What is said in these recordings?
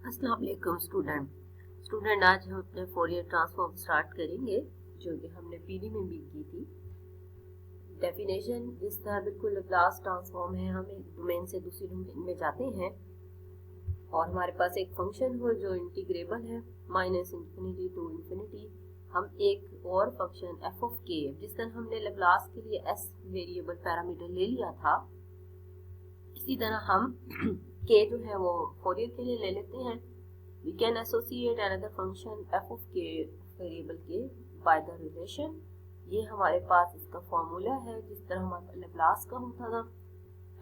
अस्सलाम वालेकुम स्टूडेंट आज हम अपने फोरियर ट्रांसफॉर्म स्टार्ट करेंगे जो कि हमने पीडी में भी की थी। डेफिनेशन इस तरह बिल्कुल लाप्लास ट्रांसफॉर्म है। हम एक डोमेन से दूसरी डोमेन में जाते हैं और हमारे पास एक फंक्शन हो जो इंटीग्रेबल है -इंफिनिटी टू इंफिनिटी। हम एक और फंक्शन एफ ऑफ के, जिस तरह हमने लाप्लास के लिए एस वेरिएबल पैरामीटर ले लिया था, इसी तरह हम के जो है वो फोरियर के लिए ले लेते हैं। We can associate another function f of k variable k by the relation। ये हमारे पास इसका फॉर्मूला है जिस तरह हमारे लाप्लास का होता था।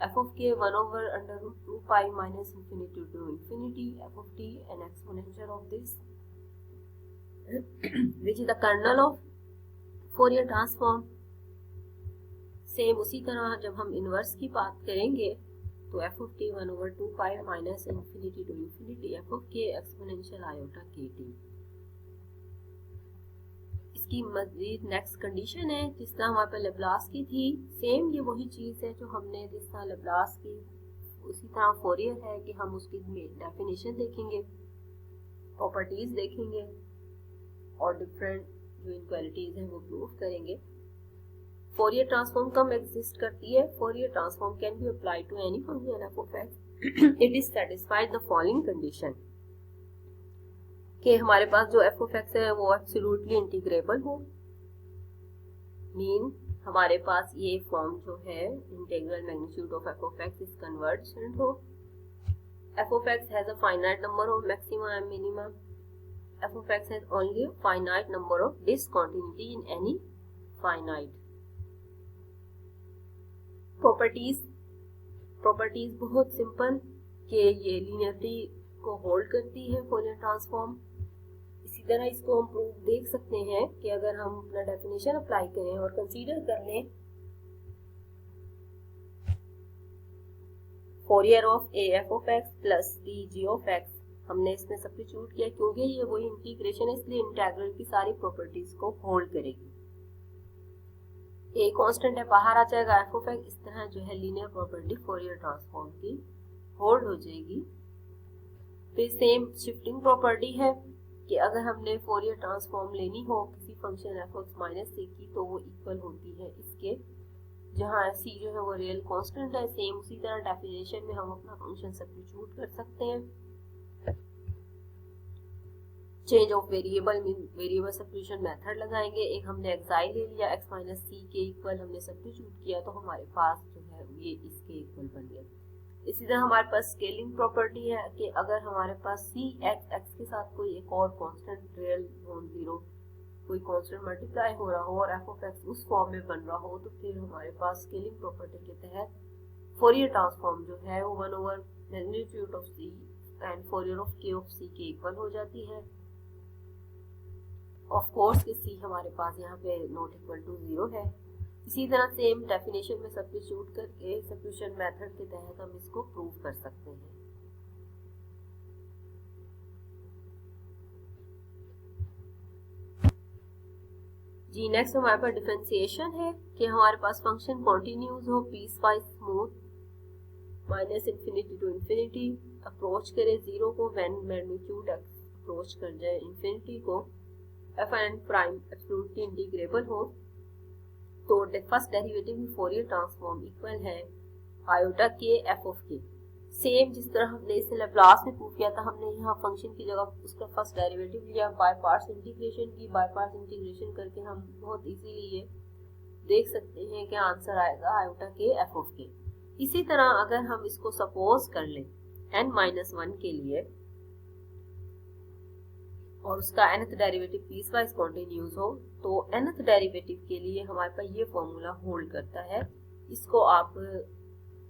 f of k 1/√2 pi -infinity to infinity f of t an exponential of this which is the kernel of Fourier transform। Same उसी तरह जब हम इनवर्स की बात करेंगे तो f of t 1/2 pi -infinity to infinity f of k exponential iota kt। इसकी मजीद next condition है जिस तरह हमारे पास लाप्लास की थी, सेम ये वही चीज़ है जो हमने जिस तरह लाप्लास की उसी तरह फोरियर है कि हम उसकी डेफिनेशन देखेंगे, प्रॉपर्टीज देखेंगे और डिफरेंट जो इनक्वालिटीज हैं वो प्रूव करेंगे। फोरियर ट्रांसफॉर्म कम एग्जिस्ट करती है। Fourier transform can be applied to any function F of X it is satisfied the following condition कि हमारे पास जो एफ ऑफ एक्स है वो एब्सोल्युटली इंटीग्रेबल हो। मीन हमारे पास ये फॉर्म जो है integral magnitude of f of x is convergent हो। F of x has a finite number of maxima and minima. F of x has only a finite number of discontinuity in any finite. Properties बहुत simple कि ये linearity को hold करती है Fourier transform. इसी तरह इसको हम प्रूफ देख सकते हैं कि अगर हम अपना डेफिनेशन अप्लाई करें और कंसीडर कर लें Fourier of A F of x plus D G of x, हमने इसमें सब्स्टिट्यूट किया क्योंकि ये वही इंटीग्रेशन है, इसलिए इंटीग्रल की सारी प्रॉपर्टीज को होल्ड करेगी। ए कांस्टेंट है, बाहर आ जाएगा एफ ऑफ एक्स। इस तरह जो है लीनियर प्रॉपर्टी फोरियर ट्रांसफॉर्म की होल्ड हो जाएगी। फिर सेम शिफ्टिंग प्रॉपर्टी है कि अगर हमने फोरियर ट्रांसफॉर्म लेनी हो किसी फंक्शन एफ ऑफ माइनस सी की तो वो इक्वल होती है इसके, जहाँ सी जो है वो रियल कांस्टेंट है। सेम उसी तरह डेफिनेशन में हम अपना फंक्शन सब्स्टिट्यूट कर सकते हैं। Change of variable variable substitution method लगाएंगे। एक हमने एक्साई ले लिया, एक्स माइनस सी के इक्वल हमने सब्स्टिट्यूट किया तो हमारे पास जो है ये इसके इक्वल बन गया। इसी तरह हमारे पास स्केलिंग प्रॉपर्टी है कि अगर हमारे पास सी एक्स एक्स के साथ कोई एक और कांस्टेंट रियल नॉन जीरो कोई कांस्टेंट मल्टीप्लाई हो रहा हो और एफ ऑफ एक्स उस फॉर्म में बन रहा हो तो फिर हमारे पास स्केलिंग प्रॉपर्टी के तहत फोरियर ट्रांसफॉर्म जो है वो 1/मैग्नीट्यूड of c and Fourier of k of c के इक्वल हो जाती है। ऑफ कोर्स कि सी हमारे पास यहाँ पे नॉट इक्वल टू 0 है। इसी तरह सेम डेफिनेशन में सब्स्टिट्यूट करके सब्स्टिट्यूशन मेथड के तहत हम इसको प्रूव कर सकते हैं। जी नेक्स्ट हमारे पास डिफरेंशिएशन है कि हमारे पास फंक्शन कॉन्टिन्यूज हो, piecewise smooth, -infinity to infinity approach करे 0 को, व्हेन मैग्नीट्यूड अप्रोच कर जाए इंफिनिटी को, F and prime absolutely integrable हो तो first derivative Fourier transform equal है आयोटा के एफ ऑफ के। सेम जिस तरह हमने इसे लाप्लास में प्रूव किया था, हमने यहाँ फंक्शन की जगह उसका फर्स्ट डेरिवेटिव लिया, बाय पार्ट्स इंटीग्रेशन की। बाय पार्ट्स इंटीग्रेशन करके हम बहुत इजीली ये देख सकते हैं कि आंसर आएगा आयोटा के एफ ऑफ के। इसी तरह अगर हम इसको सपोज कर लें n-1 के लिए और उसका nth derivative piecewise continues हो तो nth डेरिवेटिव के लिए हमारे पास ये फॉर्मूला होल्ड करता है। इसको आप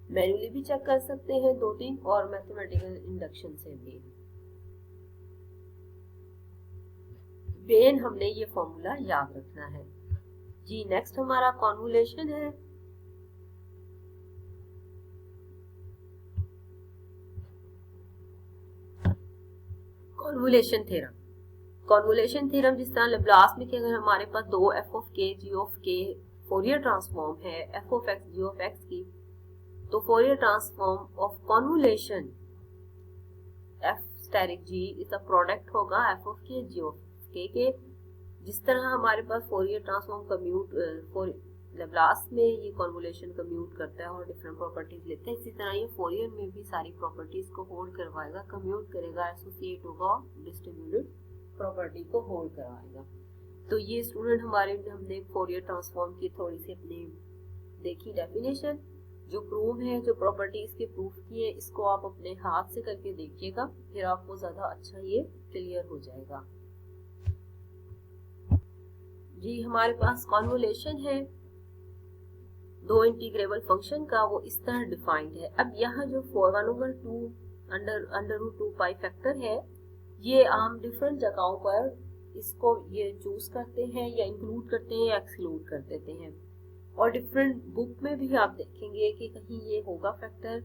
मैन्युअली भी चेक कर सकते हैं 2-3 और मैथमेटिकल इंडक्शन से भी। बेन हमने ये फॉर्मूला याद रखना है। जी नेक्स्ट हमारा कॉन्वोल्यूशन है। कॉन्वोल्यूशन थ्योरम जिस तरह लाप्लास में कि अगर हमारे पास दो एफ ऑफ के जी ऑफ के फोरियर ट्रांसफॉर्म है f of x g of x की, तो Fourier transform of convolution f asterisk g इसका प्रोडक्ट होगा एफ ऑफ के जी ऑफ के। जिस तरह हमारे पास फोरियर ट्रांसफॉर्म कम्यूट लैप्लास में ये कॉन्वोल्यूशन कम्यूट करता है और डिफरेंट प्रॉपर्टीज लेते हैं, इसी तरह ये फोरियर में भी सारी प्रॉपर्टीज को होल्ड करवाएगा, कम्यूट करेगा, एसोसिएट होगा, डिस्ट्रीब्यूटेड प्रॉपर्टी को होल्ड करवाएगा। तो ये स्टूडेंट हमारे हमने फोरियर ट्रांसफॉर्म की थोड़ी सी अपनी देखी डेफिनेशन। जो प्रूव है, जो प्रॉपर्टी इसके प्रूफ की है, इसको आप अपने हाथ से करके देखिएगा, फिर आपको ज्यादा अच्छा ये क्लियर हो जाएगा। जी हमारे पास कॉन्वोल्यूशन है दो इंटीग्रेबल फंक्शन का, वो इस तरह डिफाइंड है। अब यहाँ जो 1/2 अंडर रूट 2 पाई फैक्टर है, ये आम डिफरेंट जगहों पर इसको ये चूज करते हैं या इंक्लूड करते हैं या एक्सक्लूड कर देते हैं, और डिफरेंट बुक में भी आप देखेंगे कि कहीं ये होगा फैक्टर।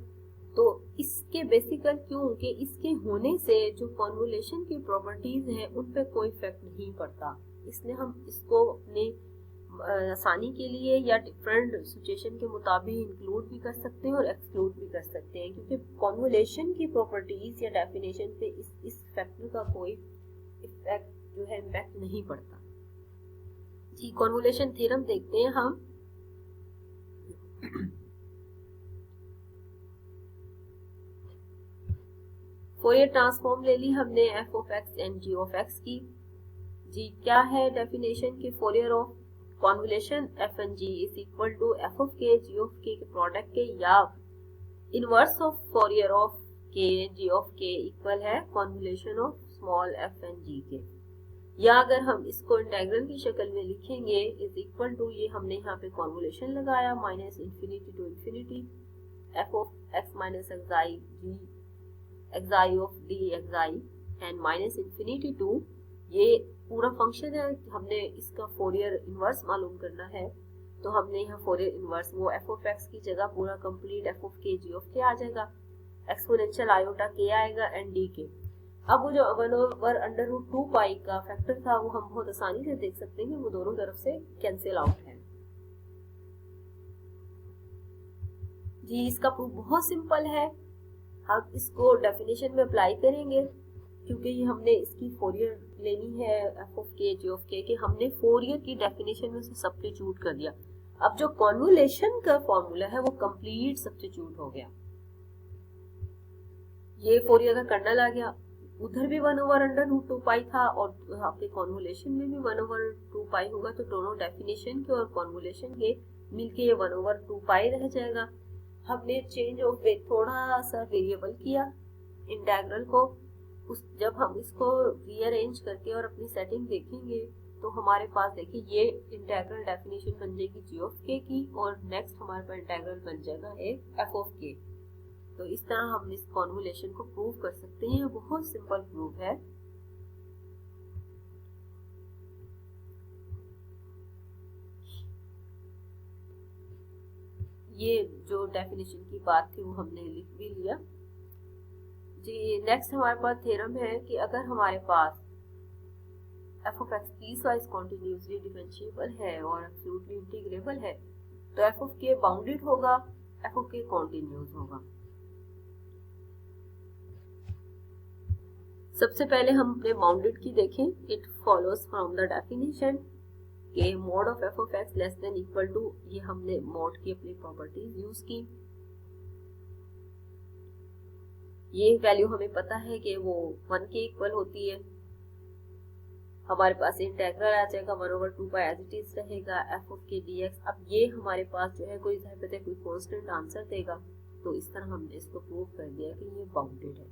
तो इसके बेसिकल क्यों कि इसके होने से जो कॉन्वोल्यूशन की प्रॉपर्टीज हैं उन पे कोई इफेक्ट नहीं पड़ता, इसलिए हम इसको अपने आसानी के लिए या डिफरेंट सिचुएशन के मुताबिक इंक्लूड भी कर सकते हैं और एक्सक्लूड भी कर सकते हैं, क्योंकि कॉन्वोल्यूशन की प्रॉपर्टीज या डेफिनेशन पे इस फैक्टर का कोई इफेक्ट जो है इम्पैक्ट नहीं पड़ता। जी कॉन्वोल्यूशन थ्योरम देखते हैं हम। फोरियर ट्रांसफॉर्म ले ली हमने F of X and G of x की। जी क्या है डेफिनेशन की Fourier of convolution F and G is equal to F of के जी ऑफ के प्रोडक्ट के, या इनवर्स ऑफ फोरियर ऑफ के जी ऑफ के इक्वल है convolution of small f and g के। या अगर हम इसको इंटीग्रल की शक्ल में लिखेंगे इज इक्वल टू, ये हमने यहाँ पे कॉन्वोल्यूशन लगाया minus infinity to infinity F of X minus X I G X I of D X I and minus infinity to, ये पूरा फंक्शन है। हमने इसका फोरियर इनवर्स मालूम करना है, तो हमने यहाँ फोरियर इनवर्स वो एफ ऑफ एक्स की जगह पूरा कंप्लीट एफ ऑफ के जी ऑफ के आ जाएगा, एक्सपोनेंशियल आयोटा के आएगा एंड डी के। अब वो जो 1/2 पाई का फैक्टर था वो हम बहुत आसानी से देख सकते हैं, वो दोनों तरफ से कैंसिल आउट है। जी इसका प्रूफ बहुत सिंपल है, हम इसको डेफिनेशन में अप्लाई करेंगे, क्योंकि ये हमने इसकी फोरियर लेनी है एफ ऑफ के जी ऑफ के हमने फोरियर की डेफिनेशन में से सब्स्टिट्यूट कर दिया। अब जो कॉन्वोल्यूशन का फॉर्मूला है वो कंप्लीट सब्स्टिट्यूट हो गया, ये फोरियर का कर्नल आ गया, उधर भी 1/2 पाई था और आपके कॉन्वोल्यूशन में भी 1/2 पाई होगा, तो दोनों डेफिनेशन के और कॉन्वोल्यूशन के मिलके ये 1/2 पाई रह जाएगा। हमने चेंज ऑफ थोड़ा सा वेरिएबल किया इंटीग्रल को, जब हम इसको रीअरेंज करके और अपनी सेटिंग देखेंगे तो हमारे पास देखिए ये इंटीग्रल डेफिनेशन बन जाएगी जी ऑफ के की, और नेक्स्ट हमारे पास इंटीग्रल बन जाएगा एक एफ ऑफ के। तो इस तरह हम इस कॉन्वोल्यूशन को प्रूव कर सकते हैं, बहुत सिंपल प्रूफ है। ये जो डेफिनेशन की बात थी वो हमने लिख भी लिया। जी नेक्स्ट हमारे पास थ्योरम है कि अगर हमारे पास f of x piecewise continuously differentiable है और एब्सोल्युटली इंटीग्रेबल है, तो एफ ऑफ के बाउंडेड होगा, एफ ऑफ के कॉन्टिन्यूस होगा। सबसे पहले हम अपने बाउंडेड की देखें। It follows from the definition के mod of f of x less than equal to, ये हमने मॉड की अपनी प्रॉपर्टीज यूज की। ये वैल्यू हमें पता है कि वो 1 के इक्वल होती है। हमारे पास इंटीग्रल आ जाएगा 1/2 पाई एज इट इज रहेगा एफ ऑफ के डीएक्स। अब ये हमारे पास जो है कोई कोई कांस्टेंट आंसर देगा, तो इस तरह हमने इसको प्रूव कर दिया कि ये बाउंडेड है।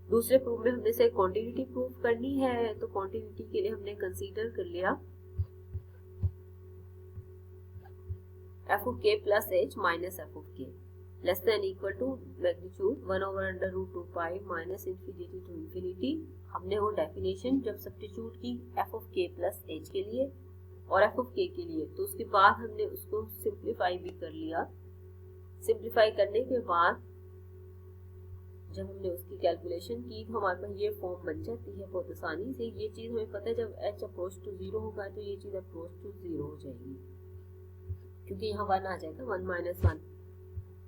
दूसरे प्रूफ में हमने से क्वांटिटी प्रूफ करनी है, तो क्वांटिटी के लिए हमने कंसीडर कर लिया f of k plus h minus f of k less than equal to magnitude 1/2 pi minus infinity to infinity. हमने वो डेफिनेशन जब सब्स्टिट्यूट की f of k plus h के लिए और एफ ऑफ के लिए, तो उसके बाद हमने उसको सिंप्लीफाई भी कर लिया। सिंप्लीफाई करने के बाद जब हमने उसकी कैलकुलेशन की तो हमारे पास ये फॉर्म बन जाती है बहुत आसानी से। ये चीज हमें पता है जब h अप्रोच टू 0 होगा तो ये चीज अप्रोच टू 0 हो जाएगी, क्योंकि यहाँ 1 आ जाएगा 1 - 1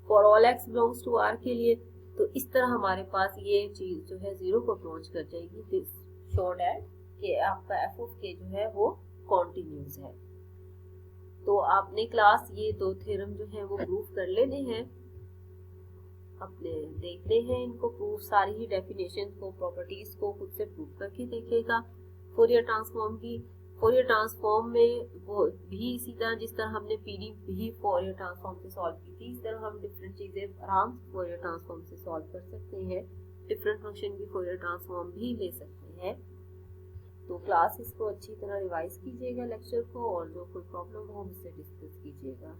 for all x belongs to r के लिए। तो इस तरह हमारे पास ये चीज जो है जीरो को अप्रोच कर जाएगी। दिस शो दैट कि आपका एफ ऑफ के जो है वो कॉन्टिन्यूस है। तो आपने क्लास ये दो थ्योरम जो है वो प्रूव कर लेने हैं, अपने देखने हैं इनको प्रूफ, सारी ही डेफिनेशन को, प्रॉपर्टीज को खुद से प्रूव करके देखेगा। फोरियर ट्रांसफॉर्म की, फोरियर ट्रांसफॉर्म में वो भी इसी तरह जिस तरह हमने पीडी भी फोरियर ट्रांसफॉर्म से सॉल्व की थी, इस तरह हम डिफरेंट चीजें आराम से फोरियर ट्रांसफॉर्म से सॉल्व कर सकते हैं। डिफरेंट फंक्शन की फोरियर ट्रांसफॉर्म भी ले सकते हैं। तो क्लास इसको अच्छी तरह रिवाइज कीजिएगा लेक्चर को, और जो कोई प्रॉब्लम हो मुझसे डिस्कस कीजिएगा।